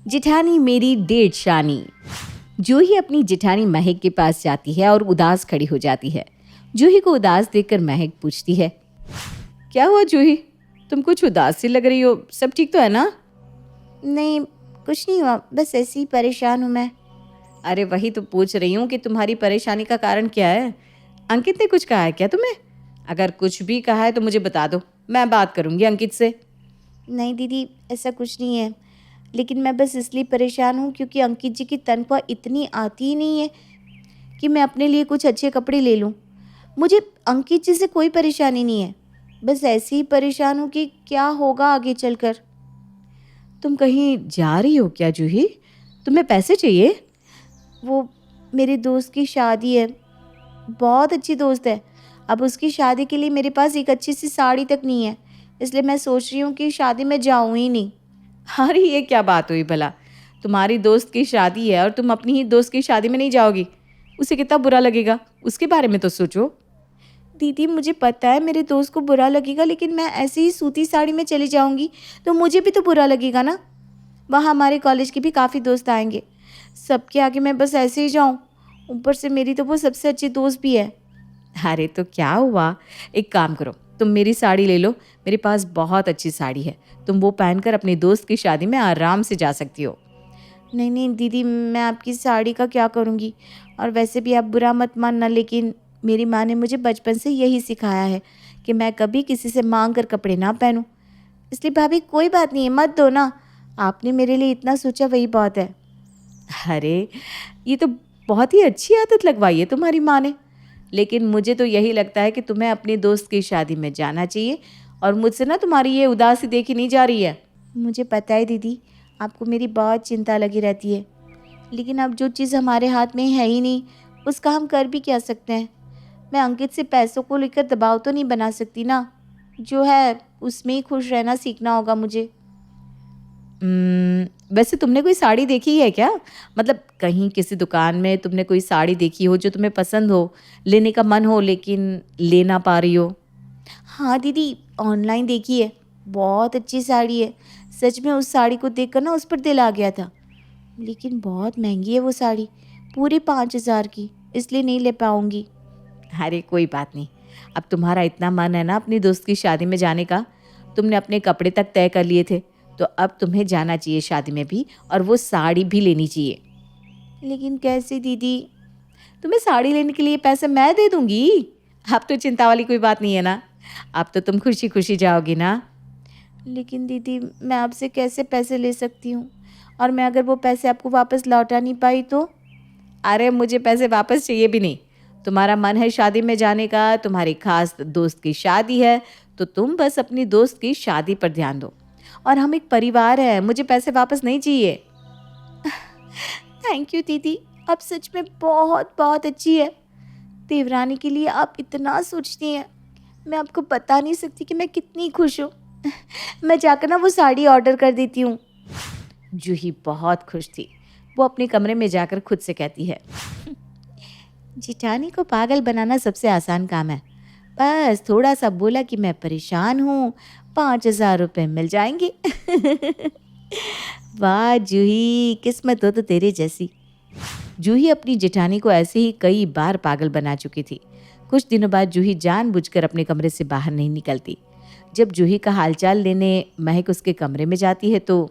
जिठानी मेरी डेढ़ शानी। जूही अपनी जिठानी महक के पास जाती है और उदास खड़ी हो जाती है। जूही को उदास देखकर महक पूछती है, क्या हुआ जूही, तुम कुछ उदास सी लग रही हो, सब ठीक तो है ना? नहीं, कुछ नहीं हुआ, बस ऐसे ही परेशान हूँ मैं। अरे वही तो पूछ रही हूँ कि तुम्हारी परेशानी का कारण क्या है। अंकित ने कुछ कहा है क्या तुम्हें? अगर कुछ भी कहा है तो मुझे बता दो, मैं बात करूँगी अंकित से। नहीं दीदी, ऐसा कुछ नहीं है, लेकिन मैं बस इसलिए परेशान हूँ क्योंकि अंकित जी की तनख्वाह इतनी आती ही नहीं है कि मैं अपने लिए कुछ अच्छे कपड़े ले लूँ। मुझे अंकित जी से कोई परेशानी नहीं है, बस ऐसे ही परेशान हूँ कि क्या होगा आगे चलकर। तुम कहीं जा रही हो क्या जूही? तुम्हें पैसे चाहिए? वो मेरे दोस्त की शादी है, बहुत अच्छी दोस्त है। अब उसकी शादी के लिए मेरे पास एक अच्छी सी साड़ी तक नहीं है, इसलिए मैं सोच रही हूँ कि शादी में जाऊँ ही नहीं। अरे ये क्या बात हुई भला? तुम्हारी दोस्त की शादी है और तुम अपनी ही दोस्त की शादी में नहीं जाओगी? उसे कितना बुरा लगेगा, उसके बारे में तो सोचो। दीदी मुझे पता है मेरे दोस्त को बुरा लगेगा, लेकिन मैं ऐसे ही सूती साड़ी में चली जाऊंगी तो मुझे भी तो बुरा लगेगा ना। वहाँ हमारे कॉलेज के भी काफ़ी दोस्त आएंगे, सबके आगे मैं बस ऐसे ही जाऊँ? ऊपर से मेरी तो वो सबसे अच्छी दोस्त भी है। अरे तो क्या हुआ, एक काम करो, तुम मेरी साड़ी ले लो, मेरे पास बहुत अच्छी साड़ी है, तुम वो पहनकर अपनी दोस्त की शादी में आराम से जा सकती हो। नहीं नहीं दीदी, मैं आपकी साड़ी का क्या करूँगी? और वैसे भी आप बुरा मत मानना, लेकिन मेरी माँ ने मुझे बचपन से यही सिखाया है कि मैं कभी किसी से मांग कर कपड़े ना पहनूं। इसलिए भाभी कोई बात नहीं है, मत दो ना। आपने मेरे लिए इतना सोचा वही बहुत है। अरे ये तो बहुत ही अच्छी आदत लगवाई है तुम्हारी माँ ने, लेकिन मुझे तो यही लगता है कि तुम्हें अपनी दोस्त की शादी में जाना चाहिए और मुझसे ना तुम्हारी ये उदासी देखी नहीं जा रही है। मुझे पता है दीदी, आपको मेरी बहुत चिंता लगी रहती है, लेकिन अब जो चीज़ हमारे हाथ में है ही नहीं, उसका हम कर भी क्या सकते हैं? मैं अंकित से पैसों को लेकर दबाव तो नहीं बना सकती ना। जो है उसमें ही खुश रहना सीखना होगा मुझे। वैसे तुमने कोई साड़ी देखी है क्या? मतलब कहीं किसी दुकान में तुमने कोई साड़ी देखी हो जो तुम्हें पसंद हो, लेने का मन हो लेकिन ले ना पा रही हो? हाँ दीदी, ऑनलाइन देखी है, बहुत अच्छी साड़ी है। सच में उस साड़ी को देखकर ना उस पर दिल आ गया था, लेकिन बहुत महंगी है वो साड़ी, पूरे 5,000 की, इसलिए नहीं ले पाऊंगी। अरे कोई बात नहीं, अब तुम्हारा इतना मन है ना अपनी दोस्त की शादी में जाने का, तुमने अपने कपड़े तक तय कर लिए थे, तो अब तुम्हें जाना चाहिए शादी में भी और वो साड़ी भी लेनी चाहिए। लेकिन कैसे दीदी? तुम्हें साड़ी लेने के लिए पैसे मैं दे दूंगी। अब तो चिंता वाली कोई बात नहीं है ना, अब तो तुम खुशी खुशी जाओगी ना। लेकिन दीदी मैं आपसे कैसे पैसे ले सकती हूँ? और मैं अगर वो पैसे आपको वापस लौटा नहीं पाई तो? अरे मुझे पैसे वापस चाहिए भी नहीं, तुम्हारा मन है शादी में जाने का, तुम्हारी खास दोस्त की शादी है, तो तुम बस अपनी दोस्त की शादी पर ध्यान दो, और हम एक परिवार है, मुझे पैसे वापस नहीं चाहिए। थैंक यू दीदी, आप सच में बहुत बहुत अच्छी है। देवरानी के लिए आप इतना सोचती हैं, मैं आपको बता नहीं सकती कि मैं कितनी खुश हूँ। मैं जाकर ना वो साड़ी ऑर्डर कर देती हूँ। जूही बहुत खुश थी, वो अपने कमरे में जाकर खुद से कहती है, जिठानी को पागल बनाना सबसे आसान काम है, बस थोड़ा सा बोला कि मैं परेशान हूँ, 5,000 रुपये मिल जाएंगे। वाह जूही, किस्मत हो तो तेरे जैसी। जूही अपनी जेठानी को ऐसे ही कई बार पागल बना चुकी थी। कुछ दिनों बाद जूही जानबूझकर अपने कमरे से बाहर नहीं निकलती। जब जूही का हालचाल लेने महक उसके कमरे में जाती है तो,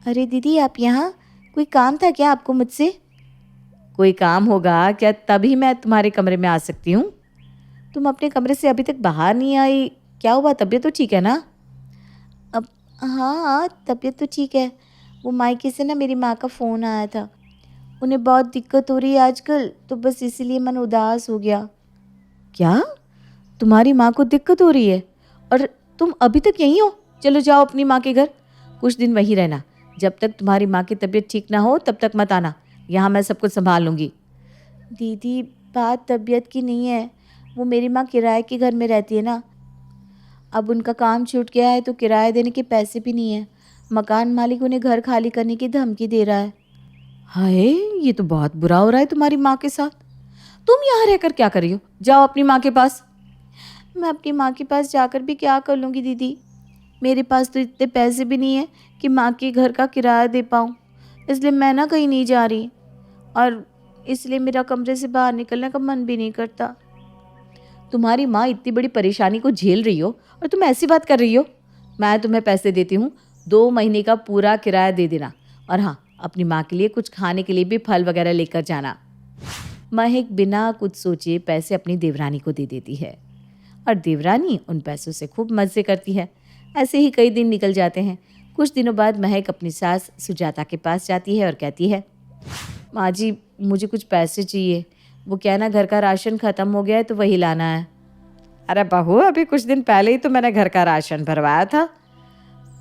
अरे दीदी आप यहाँ, कोई काम था क्या आपको मुझसे? कोई काम होगा क्या तभी मैं तुम्हारे कमरे में आ सकती हूँ? तुम अपने कमरे से अभी तक बाहर नहीं आई, क्या हुआ, तबीयत तो ठीक है ना? अब हाँ हाँ, तबीयत तो ठीक है। वो मायके से ना मेरी माँ का फ़ोन आया था, उन्हें बहुत दिक्कत हो रही है आजकल, तो बस इसीलिए मन उदास हो गया। क्या, तुम्हारी माँ को दिक्कत हो रही है और तुम अभी तक यहीं हो? चलो जाओ अपनी माँ के घर, कुछ दिन वहीं रहना, जब तक तुम्हारी माँ की तबीयत ठीक ना हो तब तक मत आना, यहाँ मैं सब कुछ संभाल लूँगी। दीदी बात तबीयत की नहीं है, वो मेरी माँ किराए के घर में रहती है ना, अब उनका काम छूट गया है तो किराया देने के पैसे भी नहीं है। मकान मालिक उन्हें घर खाली करने की धमकी दे रहा है। हाय, ये तो बहुत बुरा हो रहा है तुम्हारी माँ के साथ। तुम यहाँ रहकर क्या कर रही हो? जाओ अपनी माँ के पास। मैं अपनी माँ के पास जाकर भी क्या कर लूँगी दीदी? मेरे पास तो इतने पैसे भी नहीं है कि माँ के घर का किराया दे पाऊँ, इसलिए मैं ना कहीं नहीं जा रही और इसलिए मेरा कमरे से बाहर निकलने का मन भी नहीं करता। तुम्हारी माँ इतनी बड़ी परेशानी को झेल रही हो और तुम ऐसी बात कर रही हो। मैं तुम्हें पैसे देती हूँ, 2 महीने का पूरा किराया दे देना। और हाँ, अपनी माँ के लिए कुछ खाने के लिए भी फल वगैरह लेकर जाना। महक बिना कुछ सोचे पैसे अपनी देवरानी को दे देती है और देवरानी उन पैसों से खूब मज़े करती है। ऐसे ही कई दिन निकल जाते हैं। कुछ दिनों बाद महक अपनी सास सुजाता के पास जाती है और कहती है, माँ जी मुझे कुछ पैसे चाहिए, वो क्या है ना, घर का राशन ख़त्म हो गया है तो वही लाना है। अरे बहू, अभी कुछ दिन पहले ही तो मैंने घर का राशन भरवाया था।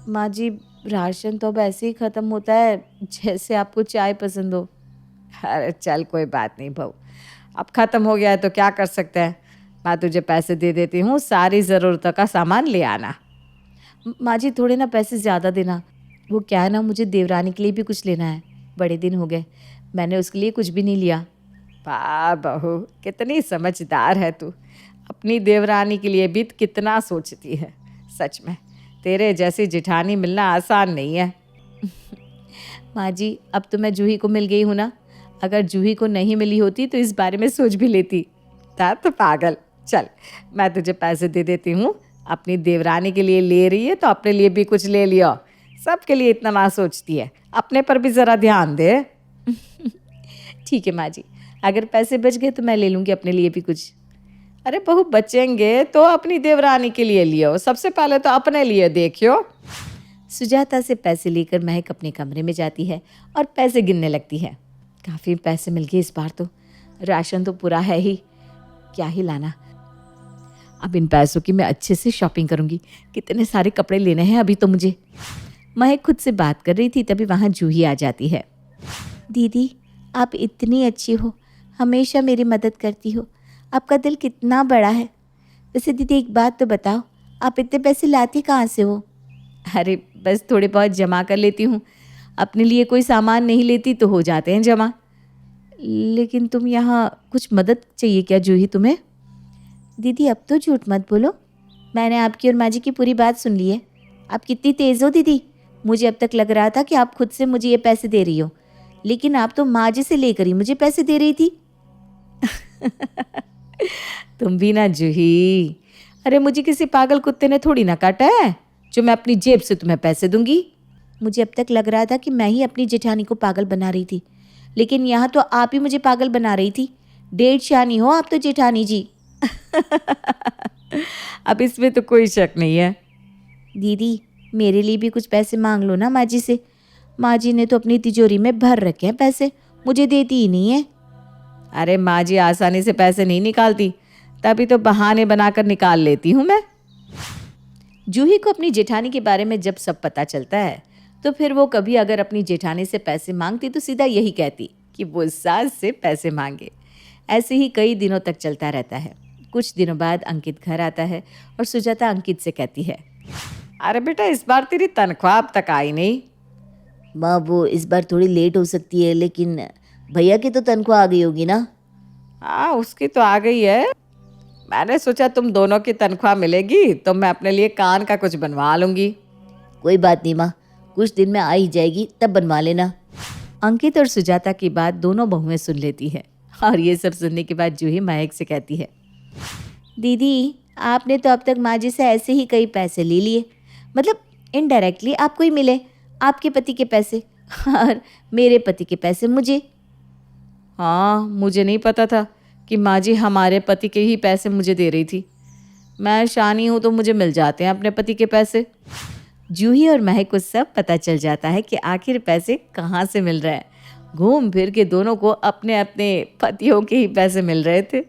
माँ जी राशन तो अब ऐसे ही ख़त्म होता है जैसे आपको चाय पसंद हो। अरे चल कोई बात नहीं बहू, अब ख़त्म हो गया है तो क्या कर सकते हैं। मैं तुझे पैसे दे देती हूँ, सारी ज़रूरतों का सामान ले आना। माँ जी थोड़े ना पैसे ज़्यादा देना, वो क्या है ना, मुझे देवरानी के लिए भी कुछ लेना है। बड़े दिन हो गए मैंने उसके लिए कुछ भी नहीं लिया। वाह बहू, कितनी समझदार है तू। अपनी देवरानी के लिए भी कितना सोचती है। सच में तेरे जैसी जिठानी मिलना आसान नहीं है। माँ जी अब तो मैं जूही को मिल गई हूँ ना, अगर जूही को नहीं मिली होती तो इस बारे में सोच भी लेती। था तो पागल। चल मैं तुझे पैसे दे देती हूँ, अपनी देवरानी के लिए ले रही है तो अपने लिए भी कुछ ले लियो। सबके लिए इतना ना सोचती है, अपने पर भी ज़रा ध्यान दे। ठीक है माँ जी, अगर पैसे बच गए तो मैं ले लूँगी अपने लिए भी कुछ। अरे बहू, बचेंगे तो अपनी देवरानी के लिए लियो, सबसे पहले तो अपने लिए देखियो। सुजाता से पैसे लेकर महक अपने कमरे में जाती है और पैसे गिनने लगती है। काफ़ी पैसे मिल गए इस बार तो, राशन तो पूरा है ही, क्या ही लाना। अब इन पैसों की मैं अच्छे से शॉपिंग करूँगी। कितने सारे कपड़े लेने हैं अभी तो मुझे। महक खुद से बात कर रही थी तभी वहाँ जूही आ जाती है। दीदी आप इतनी अच्छी हो, हमेशा मेरी मदद करती हो, आपका दिल कितना बड़ा है। वैसे दीदी एक बात तो बताओ, आप इतने पैसे लाती कहाँ से हो? अरे बस थोड़े बहुत जमा कर लेती हूँ, अपने लिए कोई सामान नहीं लेती तो हो जाते हैं जमा। लेकिन तुम यहाँ कुछ मदद चाहिए क्या जूही तुम्हें? दीदी अब तो झूठ मत बोलो, मैंने आपकी और माँ जी की पूरी बात सुन ली है। आप कितनी तेज़ हो दीदी, मुझे अब तक लग रहा था कि आप खुद से मुझे ये पैसे दे रही हो, लेकिन आप तो माँ जी से लेकर ही मुझे पैसे दे रही थी। तुम भी ना जूही, अरे मुझे किसी पागल कुत्ते ने थोड़ी ना काटा है जो मैं अपनी जेब से तुम्हें पैसे दूंगी। मुझे अब तक लग रहा था कि मैं ही अपनी जेठानी को पागल बना रही थी, लेकिन यहाँ तो आप ही मुझे पागल बना रही थी। डेढ़ शानी हो आप तो जेठानी जी। अब इसमें तो कोई शक नहीं है। दीदी मेरे लिए भी कुछ पैसे मांग लो ना माँ जी से। माँ जी ने तो अपनी तिजोरी में भर रखे हैं पैसे, मुझे देती ही नहीं है। अरे माँ जी आसानी से पैसे नहीं निकालती, तभी तो बहाने बनाकर निकाल लेती हूँ मैं। जूही को अपनी जेठानी के बारे में जब सब पता चलता है तो फिर वो कभी अगर अपनी जेठानी से पैसे मांगती तो सीधा यही कहती कि वो सास से पैसे मांगे। ऐसे ही कई दिनों तक चलता रहता है। कुछ दिनों बाद अंकित घर आता है और सुजाता अंकित से कहती है, अरे बेटा इस बार तेरी तनख्वाह अब तक आई नहीं। माँ वो इस बार थोड़ी लेट हो सकती है, लेकिन भैया की तो तनख्वाह आ गई होगी ना? हाँ उसकी तो आ गई है। मैंने सोचा तुम दोनों की तनख्वाह मिलेगी तो मैं अपने लिए कान का कुछ बनवा लूँगी। कोई बात नहीं माँ, कुछ दिन में आ ही जाएगी, तब बनवा लेना। अंकित और सुजाता की बात दोनों बहुएं सुन लेती है और ये सब सुनने के बाद जूही महक से कहती है, दीदी आपने तो अब तक माँ जी से ऐसे ही कई पैसे ले लिए, मतलब इनडायरेक्टली आपको ही मिले, आपके पति के पैसे और मेरे पति के पैसे मुझे। हाँ मुझे नहीं पता था कि माँ जी हमारे पति के ही पैसे मुझे दे रही थी। मैं शानी हूँ तो मुझे मिल जाते हैं अपने पति के पैसे। जूही और महक को सब पता चल जाता है कि आखिर पैसे कहाँ से मिल रहे हैं। घूम फिर के दोनों को अपने अपने पतियों के ही पैसे मिल रहे थे।